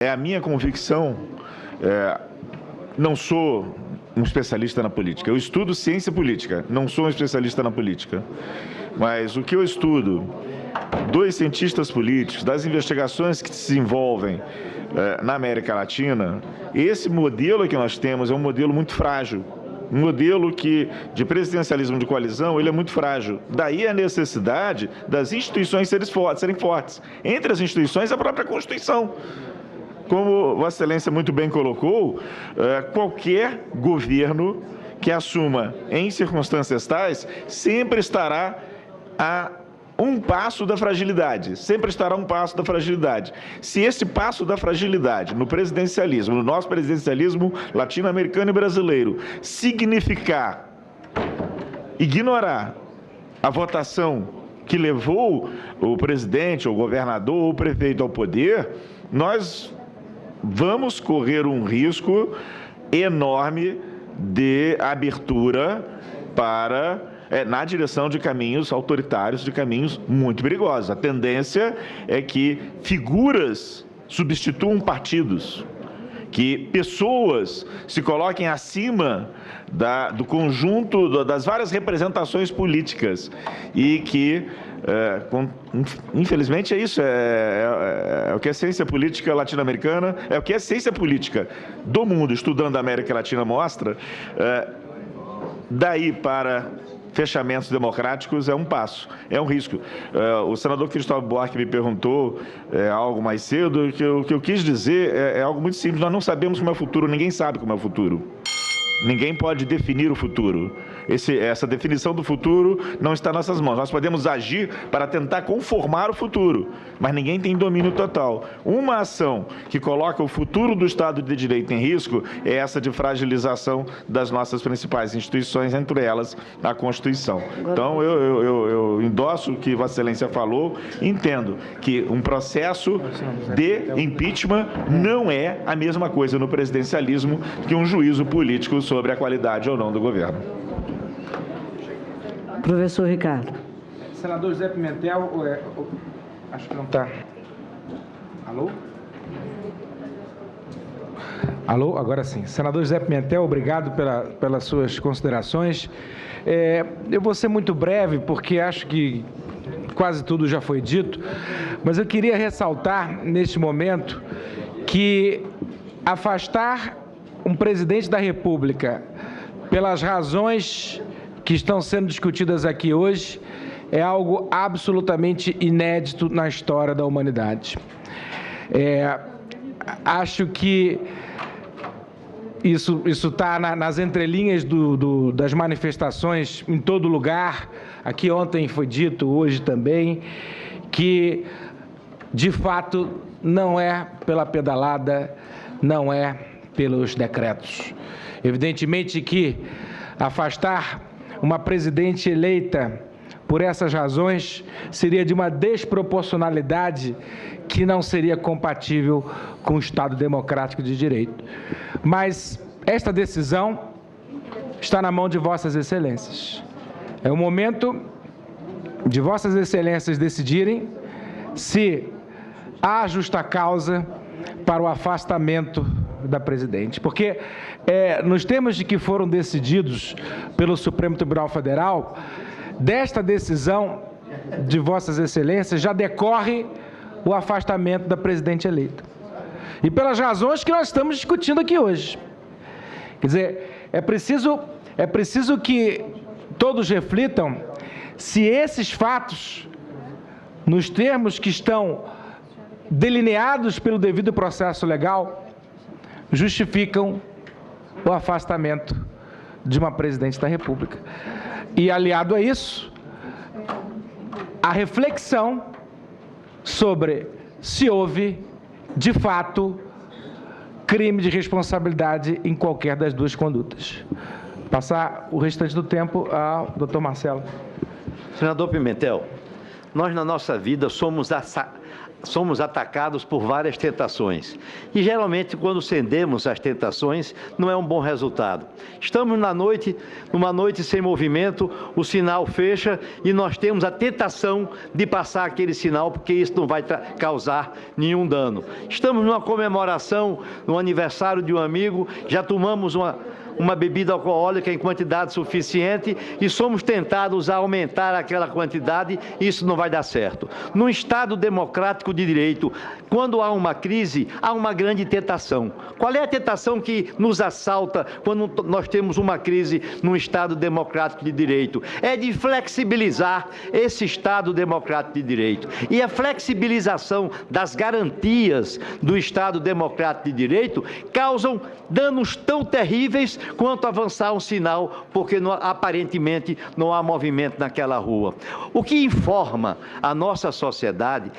É a minha convicção, não sou um especialista na política. Eu estudo ciência política, não sou um especialista na política. Mas o que eu estudo dos cientistas políticos, das investigações que se desenvolvem na América Latina, esse modelo que nós temos é um modelo muito frágil. Um modelo de presidencialismo de coalizão, ele é muito frágil. Daí a necessidade das instituições serem fortes. Entre as instituições, a própria Constituição. Como Vossa Excelência muito bem colocou, qualquer governo que assuma em circunstâncias tais sempre estará a um passo da fragilidade, sempre estará um passo da fragilidade. Se esse passo da fragilidade no presidencialismo, no nosso presidencialismo latino-americano e brasileiro, significar ignorar a votação que levou o presidente, o governador ou o prefeito ao poder, nós vamos correr um risco enorme de abertura na direção de caminhos autoritários, de caminhos muito perigosos. A tendência é que figuras substituam partidos, que pessoas se coloquem acima do conjunto, das várias representações políticas e que, infelizmente, é isso, é o que a ciência política latino-americana, é o que a ciência política do mundo, estudando a América Latina, mostra. Daí para fechamentos democráticos é um passo, é um risco. O senador Cristóvão Buarque me perguntou algo mais cedo, o que eu quis dizer é algo muito simples. Nós não sabemos como é o futuro, ninguém sabe como é o futuro. Ninguém pode definir o futuro. Essa definição do futuro não está em nossas mãos. Nós podemos agir para tentar conformar o futuro, mas ninguém tem domínio total. Uma ação que coloca o futuro do Estado de Direito em risco é essa de fragilização das nossas principais instituições, entre elas a Constituição. Então, eu endosso o que Vossa Excelência falou, entendo que um processo de impeachment não é a mesma coisa no presidencialismo que um juízo político sobre a qualidade ou não do governo. Professor Ricardo. Senador José Pimentel, acho que não está. Alô? Alô, agora sim. Senador José Pimentel, obrigado pelas suas considerações. Eu vou ser muito breve, porque acho que quase tudo já foi dito, mas eu queria ressaltar, neste momento, que afastar um presidente da República pelas razões que estão sendo discutidas aqui hoje é algo absolutamente inédito na história da humanidade. Acho que isso está nas entrelinhas das manifestações em todo lugar. Aqui ontem foi dito, hoje também, que, de fato, não é pela pedalada, não é pelos decretos. Evidentemente que afastar uma presidente eleita por essas razões seria de uma desproporcionalidade que não seria compatível com o Estado democrático de direito. Mas esta decisão está na mão de Vossas Excelências. É o momento de Vossas Excelências decidirem se há justa causa para o afastamento da presidente, porque nos termos de que foram decididos pelo Supremo Tribunal Federal, desta decisão de Vossas Excelências já decorre o afastamento da presidente eleita. E pelas razões que nós estamos discutindo aqui hoje. Quer dizer, é preciso que todos reflitam se esses fatos, nos termos que estão delineados pelo devido processo legal, justificam o afastamento de uma presidente da República. E, aliado a isso, a reflexão sobre se houve, de fato, crime de responsabilidade em qualquer das duas condutas. Passar o restante do tempo ao doutor Marcelo. Senador Pimentel, nós na nossa vida somos somos atacados por várias tentações. E, geralmente, quando cedemos às tentações, não é um bom resultado. Estamos numa noite sem movimento, o sinal fecha e nós temos a tentação de passar aquele sinal, porque isso não vai causar nenhum dano. Estamos numa comemoração, no aniversário de um amigo, já tomamos uma bebida alcoólica em quantidade suficiente e somos tentados a aumentar aquela quantidade, isso não vai dar certo. Num Estado democrático de direito, quando há uma crise, há uma grande tentação. Qual é a tentação que nos assalta quando nós temos uma crise num Estado democrático de direito? É de flexibilizar esse Estado democrático de direito. E a flexibilização das garantias do Estado democrático de direito causam danos tão terríveis quanto avançar um sinal, porque aparentemente não há movimento naquela rua. O que informa a nossa sociedade,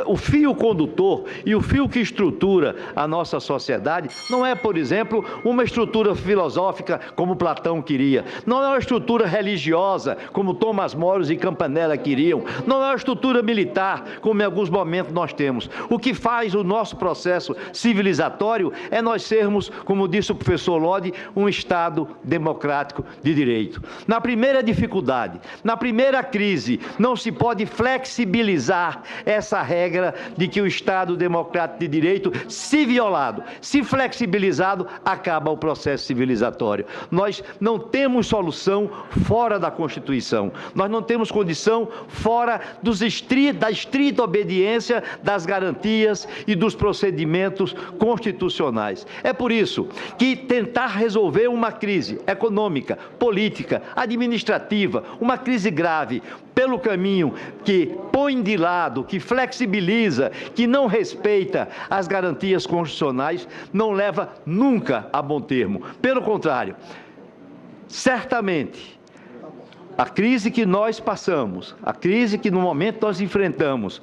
o fio condutor e o fio que estrutura a nossa sociedade, não é, por exemplo, uma estrutura filosófica como Platão queria, não é uma estrutura religiosa como Thomas More e Campanella queriam, não é uma estrutura militar como em alguns momentos nós temos. O que faz o nosso processo civilizatório é nós sermos, como disse o professor Lodi, um Estado democrático de direito. Na primeira dificuldade, na primeira crise, não se pode flexibilizar essa regra de que o Estado democrático de direito, se violado, se flexibilizado, acaba o processo civilizatório. Nós não temos solução fora da Constituição. Nós não temos condição fora da estrita obediência das garantias e dos procedimentos constitucionais. É por isso que tentar resolver uma crise econômica, política, administrativa, uma crise grave, pelo caminho que põe de lado, que flexibiliza, que não respeita as garantias constitucionais, não leva nunca a bom termo. Pelo contrário, certamente, a crise que nós passamos, a crise que no momento nós enfrentamos,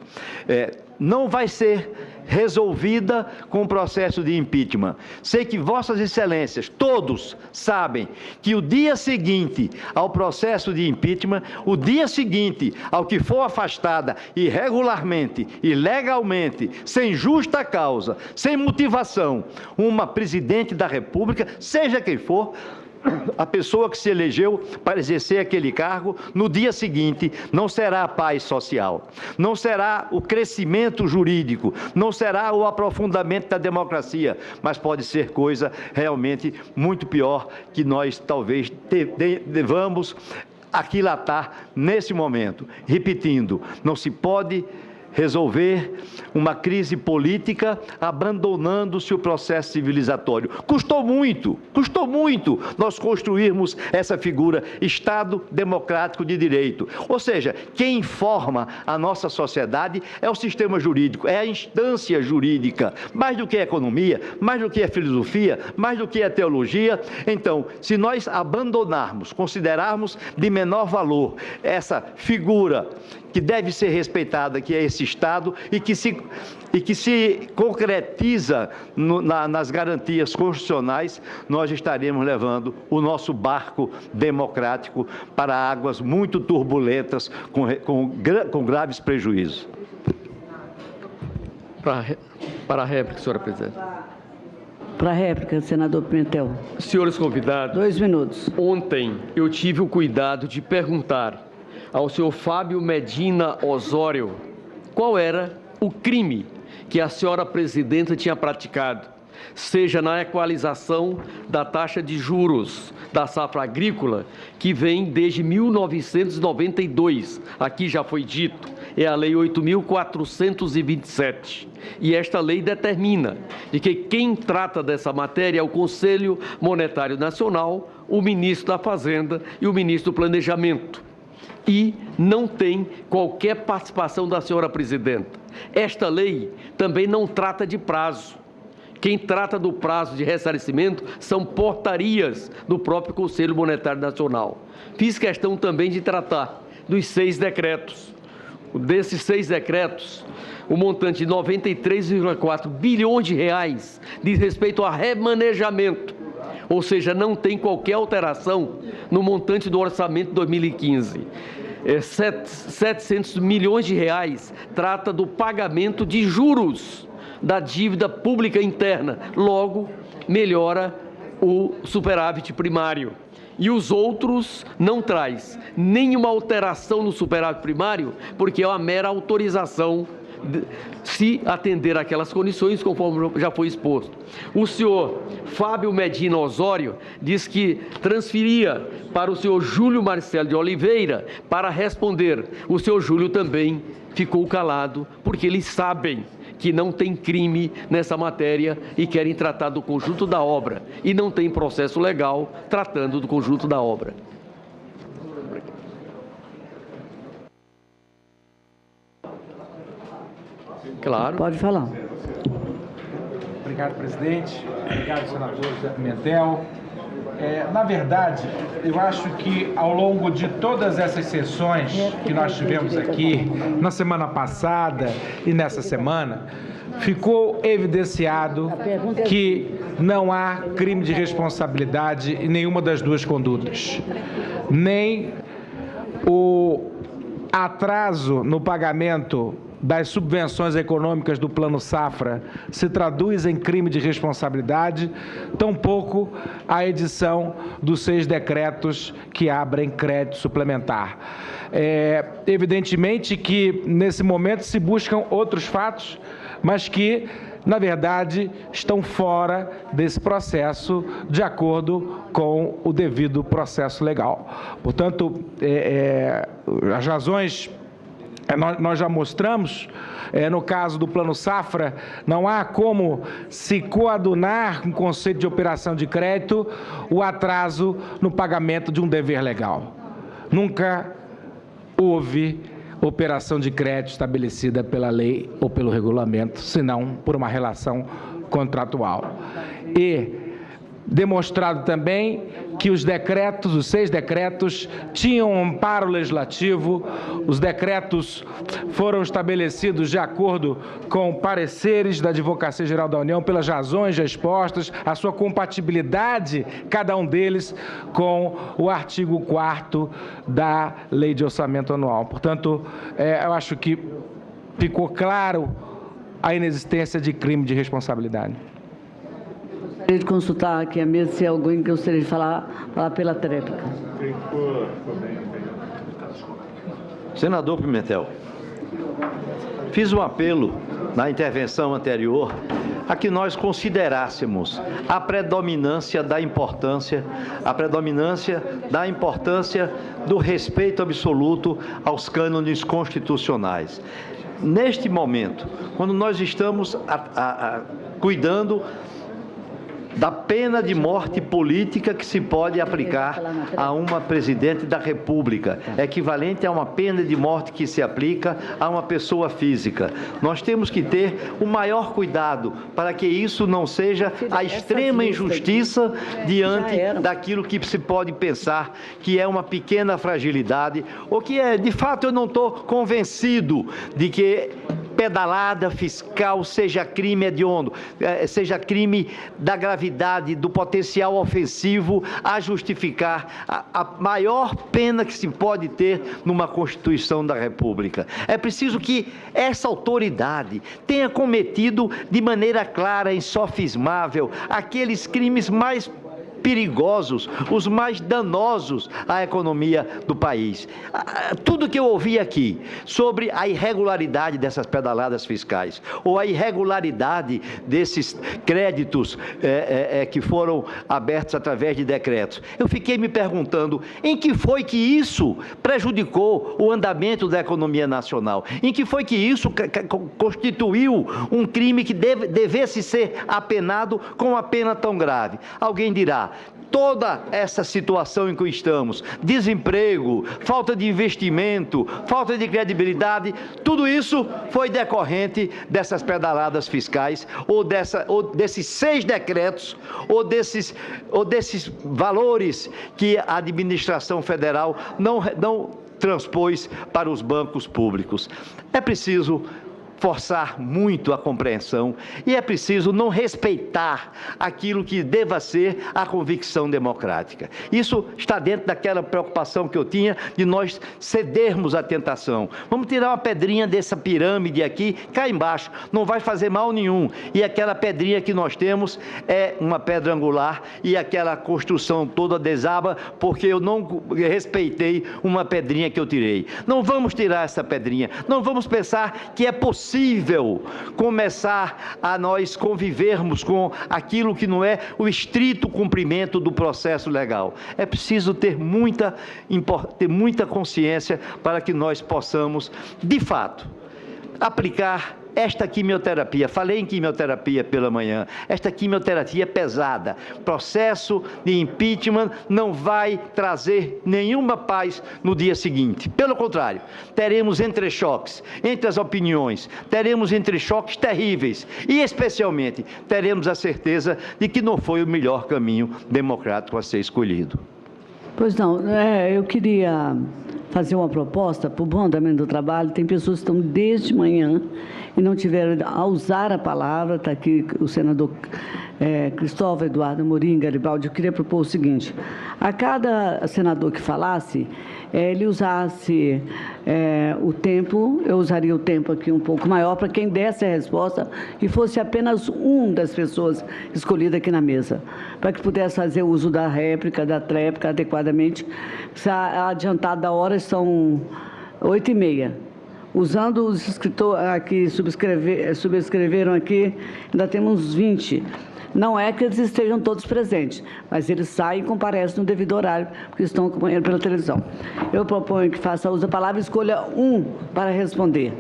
não vai ser resolvida com o processo de impeachment. Sei que Vossas Excelências, todos, sabem que o dia seguinte ao processo de impeachment, o dia seguinte ao que for afastada irregularmente, ilegalmente, sem justa causa, sem motivação, uma presidente da República, seja quem for, a pessoa que se elegeu para exercer aquele cargo, no dia seguinte, não será a paz social, não será o crescimento jurídico, não será o aprofundamento da democracia, mas pode ser coisa realmente muito pior que nós talvez devamos aquilatar nesse momento. Repetindo, não se pode resolver uma crise política abandonando-se o processo civilizatório. Custou muito nós construirmos essa figura, Estado democrático de direito. Ou seja, quem forma a nossa sociedade é o sistema jurídico, é a instância jurídica, mais do que a economia, mais do que a filosofia, mais do que a teologia. Então, se nós abandonarmos, considerarmos de menor valor essa figura que deve ser respeitada, que é esse Estado, e que se concretiza nas garantias constitucionais, nós estaremos levando o nosso barco democrático para águas muito turbulentas, com graves prejuízos. Para a réplica, senhora presidente. Para a réplica, senador Pimentel. Senhores convidados. 2 minutos. Ontem eu tive o cuidado de perguntar ao senhor Fábio Medina Osório qual era o crime que a senhora presidenta tinha praticado, seja na equalização da taxa de juros da safra agrícola, que vem desde 1992, aqui já foi dito, é a Lei 8.427. E esta lei determina de que quem trata dessa matéria é o Conselho Monetário Nacional, o ministro da Fazenda e o ministro do Planejamento. E não tem qualquer participação da senhora presidenta. Esta lei também não trata de prazo. Quem trata do prazo de ressarcimento são portarias do próprio Conselho Monetário Nacional. Fiz questão também de tratar dos 6 decretos. Desses 6 decretos, o montante de 93,4 bilhões de reais diz respeito a remanejamento, ou seja, não tem qualquer alteração no montante do orçamento de 2015. 700 milhões de reais trata do pagamento de juros da dívida pública interna, logo melhora o superávit primário. E os outros não traz nenhuma alteração no superávit primário, porque é uma mera autorização se atender aquelas condições, conforme já foi exposto. O senhor Fábio Medina Osório diz que transferia para o senhor Júlio Marcelo de Oliveira para responder. O senhor Júlio também ficou calado, porque eles sabem que não tem crime nessa matéria e querem tratar do conjunto da obra, e não tem processo legal tratando do conjunto da obra. Claro. Pode falar. Obrigado, presidente. Obrigado, senador José Pimentel. Na verdade, eu acho que ao longo de todas essas sessões que nós tivemos aqui, na semana passada e nessa semana, ficou evidenciado que não há crime de responsabilidade em nenhuma das duas condutas. Nem o atraso no pagamento das subvenções econômicas do Plano Safra se traduz em crime de responsabilidade, tampouco a edição dos 6 decretos que abrem crédito suplementar. Evidentemente que, nesse momento, se buscam outros fatos, mas que, na verdade, estão fora desse processo, de acordo com o devido processo legal. Portanto, as razões nós já mostramos. No caso do Plano Safra, não há como se coadunar com o conceito de operação de crédito o atraso no pagamento de um dever legal. Nunca houve operação de crédito estabelecida pela lei ou pelo regulamento, senão por uma relação contratual. E demonstrado também que os decretos, os 6 decretos, tinham um amparo legislativo. Os decretos foram estabelecidos de acordo com pareceres da Advocacia Geral da União, pelas razões já expostas, a sua compatibilidade, cada um deles, com o artigo 4º da Lei de Orçamento Anual. Portanto, eu acho que ficou claro a inexistência de crime de responsabilidade. Gostaria de consultar aqui a mesa se alguém que gostaria de falar pela tréplica. Senador Pimentel, fiz um apelo na intervenção anterior a que nós considerássemos a predominância da importância do respeito absoluto aos cânones constitucionais. Neste momento, quando nós estamos cuidando da pena de morte política que se pode aplicar a uma presidente da República, equivalente a uma pena de morte que se aplica a uma pessoa física. Nós temos que ter o maior cuidado para que isso não seja a extrema injustiça diante daquilo que se pode pensar que é uma pequena fragilidade, ou que de fato, eu não estou convencido de que pedalada fiscal seja crime hediondo, seja crime da gravidade, do potencial ofensivo a justificar a maior pena que se pode ter numa Constituição da República. É preciso que essa autoridade tenha cometido de maneira clara e insofismável aqueles crimes mais perigosos, os mais danosos à economia do país. Tudo que eu ouvi aqui sobre a irregularidade dessas pedaladas fiscais, ou a irregularidade desses créditos que foram abertos através de decretos, eu fiquei me perguntando em que foi que isso prejudicou o andamento da economia nacional, em que foi que isso constituiu um crime que devesse ser apenado com uma pena tão grave. Alguém dirá, toda essa situação em que estamos, desemprego, falta de investimento, falta de credibilidade, tudo isso foi decorrente dessas pedaladas fiscais, ou desses 6 decretos, ou desses valores que a administração federal não transpôs para os bancos públicos. É preciso forçar muito a compreensão e é preciso não respeitar aquilo que deva ser a convicção democrática. Isso está dentro daquela preocupação que eu tinha de nós cedermos à tentação. Vamos tirar uma pedrinha dessa pirâmide aqui, cá embaixo, não vai fazer mal nenhum. E aquela pedrinha que nós temos é uma pedra angular e aquela construção toda desaba porque eu não respeitei uma pedrinha que eu tirei. Não vamos tirar essa pedrinha, não vamos pensar que é possível começar a nós convivermos com aquilo que não é o estrito cumprimento do processo legal. É preciso ter muita consciência para que nós possamos, de fato, aplicar esta quimioterapia. Falei em quimioterapia pela manhã. Esta quimioterapia pesada. Processo de impeachment não vai trazer nenhuma paz no dia seguinte. Pelo contrário, teremos entrechoques entre as opiniões, teremos entrechoques terríveis e, especialmente, teremos a certeza de que não foi o melhor caminho democrático a ser escolhido. Pois não, eu queria fazer uma proposta para o bom andamento do trabalho. Tem pessoas que estão desde manhã e não tiveram a usar a palavra. Está aqui o senador Cristóvão Eduardo Amorim Garibaldi. Eu queria propor o seguinte: a cada senador que falasse, ele usasse o tempo, eu usaria o tempo aqui um pouco maior para quem desse a resposta e fosse apenas um das pessoas escolhidas aqui na mesa, para que pudesse fazer uso da réplica, da tréplica adequadamente. Adiantado da hora, são 8h30. Usando os escritores aqui, subscreveram aqui, ainda temos uns 20. Não é que eles estejam todos presentes, mas eles saem e comparecem no devido horário, porque estão acompanhando pela televisão. Eu proponho que faça uso da palavra e escolha um para responder.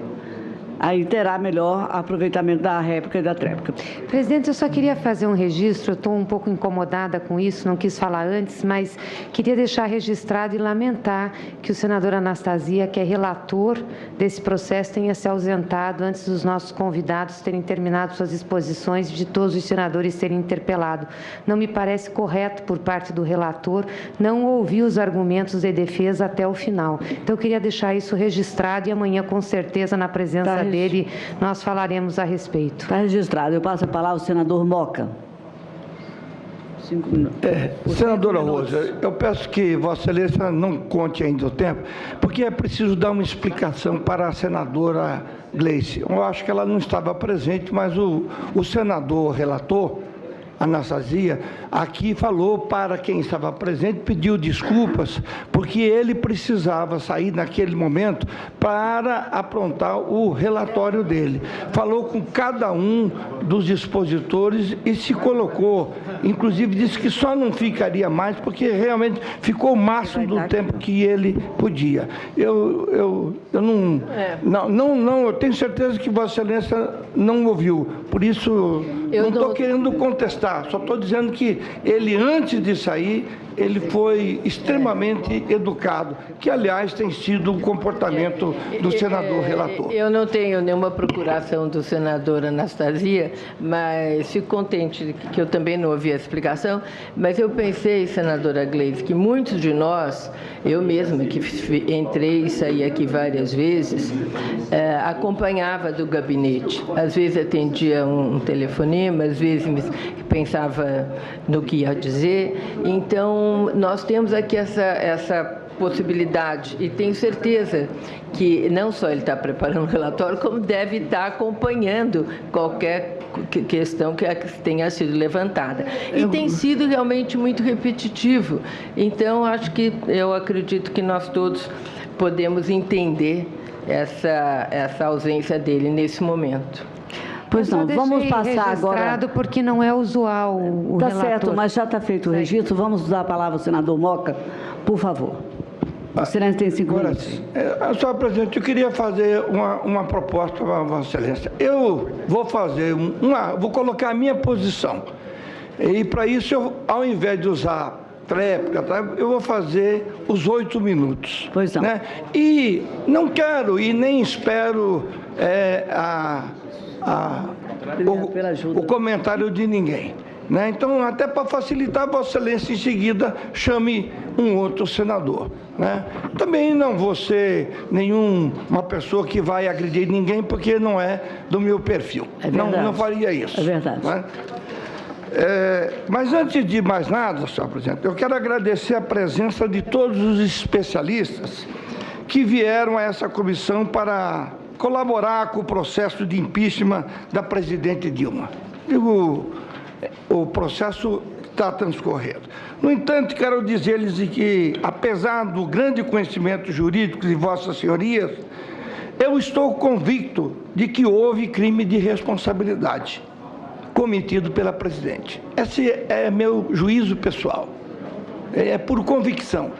Aí terá melhor aproveitamento da réplica e da tréplica. Presidente, eu só queria fazer um registro, eu estou um pouco incomodada com isso, não quis falar antes, mas queria deixar registrado e lamentar que o senador Anastasia, que é relator desse processo, tenha se ausentado antes dos nossos convidados terem terminado suas exposições e de todos os senadores terem interpelado. Não me parece correto por parte do relator não ouvir os argumentos de defesa até o final. Então, eu queria deixar isso registrado e amanhã, com certeza, na presença dele, nós falaremos a respeito. Está registrado. Eu passo a palavra ao senador Moca. 5 minutos. Senadora Rosa, eu peço que Vossa Excelência não conte ainda o tempo, porque é preciso dar uma explicação para a senadora Gleice. Eu acho que ela não estava presente, mas o senador relator, Anastasia, aqui falou para quem estava presente, pediu desculpas, porque ele precisava sair naquele momento para aprontar o relatório dele. Falou com cada um dos expositores e se colocou, inclusive disse que só não ficaria mais, porque realmente ficou o máximo do tempo que ele podia. Eu tenho certeza que Vossa Excelência não ouviu, por isso eu não estou querendo contestar. Só estou dizendo que ele, antes de sair, ele foi extremamente educado, que, aliás, tem sido o comportamento do senador relator. Eu não tenho nenhuma procuração do senador Anastasia, mas fico contente que eu também não ouvi a explicação, mas eu pensei, senadora Gleice, que muitos de nós, eu mesma, que entrei e saí aqui várias vezes, acompanhava do gabinete. Às vezes atendia um telefonema, às vezes pensava no que ia dizer. Então, nós temos aqui essa possibilidade e tenho certeza que não só ele está preparando o relatório, como deve estar acompanhando qualquer questão que tenha sido levantada. E tem sido realmente muito repetitivo. Então, eu acredito que nós todos podemos entender essa ausência dele nesse momento. Pois não, vamos passar agora. Porque não é usual o relator. Tá certo, mas já está feito o registro. Vamos dar a palavra ao senador Moca, por favor. O senhor tem 5 minutos. Senhor presidente, eu queria fazer uma proposta para Vossa Excelência. Eu vou fazer vou colocar a minha posição. E para isso, ao invés de usar tréplica, eu vou fazer os 8 minutos. Pois não. Né? E não quero e nem espero o comentário de ninguém. né? Então, até para facilitar, Vossa Excelência, em seguida, chame um outro senador, né? Também não vou ser uma pessoa que vai agredir ninguém, porque não é do meu perfil. É verdade. Não faria isso. É verdade. Né? Mas antes de mais nada, senhor presidente, eu quero agradecer a presença de todos os especialistas que vieram a essa comissão para colaborar com o processo de impeachment da presidente Dilma. O processo está transcorrendo. No entanto, quero dizer-lhes que, apesar do grande conhecimento jurídico de vossas senhorias, eu estou convicto de que houve crime de responsabilidade cometido pela presidente. Esse é meu juízo pessoal, é por convicção.